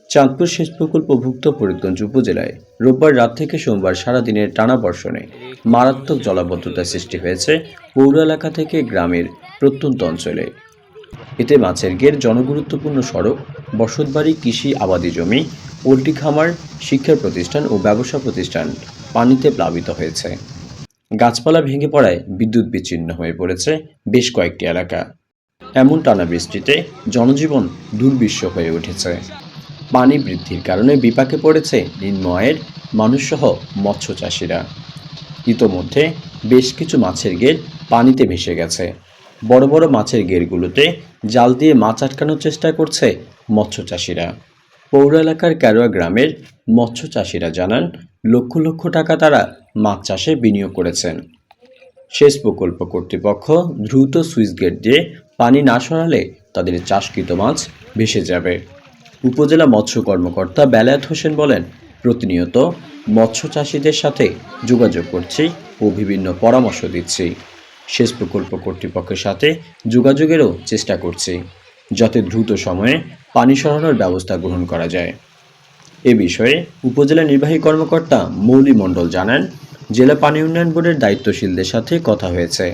চাঁদপুর সেচ প্রকল্পভুক্ত ফরিদগঞ্জ উপজেলায় রোববার রাত থেকে সোমবার সারাদিনের টানা বর্ষণে মারাত্মক জলাবদ্ধতার সৃষ্টি হয়েছে পৌর এলাকা থেকে গ্রামের প্রত্যন্ত অঞ্চলে। এতে মাছের ঘের, জনগুরুত্বপূর্ণ সড়ক, বসতবাড়ি, কৃষি আবাদি জমি, পোল্ট্রি খামার, শিক্ষা প্রতিষ্ঠান ও ব্যবসা প্রতিষ্ঠান পানিতে প্লাবিত হয়েছে। গাছপালা ভেঙে পড়ায় বিদ্যুৎ বিচ্ছিন্ন হয়ে পড়েছে বেশ কয়েকটি এলাকা। এমন টানা বৃষ্টিতে জনজীবন দুর্বিষহ হয়ে উঠেছে। পানি বৃদ্ধির কারণে বিপাকে পড়েছে নিম্ন আয়ের মানুষসহ মৎস্য চাষিরা। ইতোমধ্যে বেশ কিছু মাছের ঘের পানিতে ভেসে গেছে। বড় বড় মাছের ঘেরগুলোতে জাল দিয়ে মাছ আটকানোর চেষ্টা করছে মৎস্য চাষিরা। পৌর এলাকার ক্যারোয়া গ্রামের মৎস্য চাষিরা জানান, লক্ষ লক্ষ টাকা তারা মাছ চাষে বিনিয়োগ করেছেন। সেচ প্রকল্প কর্তৃপক্ষ দ্রুত সুইচ গেট দিয়ে পানি না সরালে তাদের চাষকৃত মাছ ভেসে যাবে। উপজেলা মৎস্য কর্মকর্তা বেলায়েত হোসেন বলেন, প্রতিনিয়ত মৎস্য চাষিদের সাথে যোগাযোগ করছি ও বিভিন্ন পরামর্শ দিচ্ছি। সেচ প্রকল্প কর্তৃপক্ষের সাথে যোগাযোগেরও চেষ্টা করছি, যাতে দ্রুত সময়ে পানি সরানোর ব্যবস্থা গ্রহণ করা যায়। এ বিষয়ে উপজেলা নির্বাহী কর্মকর্তা মৌলি মণ্ডল জানান, জেলা পানি উন্নয়ন বোর্ডের দায়িত্বশীলদের সাথে কথা হয়েছে।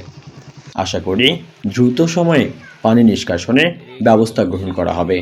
আশা করি দ্রুত সময়ে পানি নিষ্কাশনের ব্যবস্থা গ্রহণ করা হবে।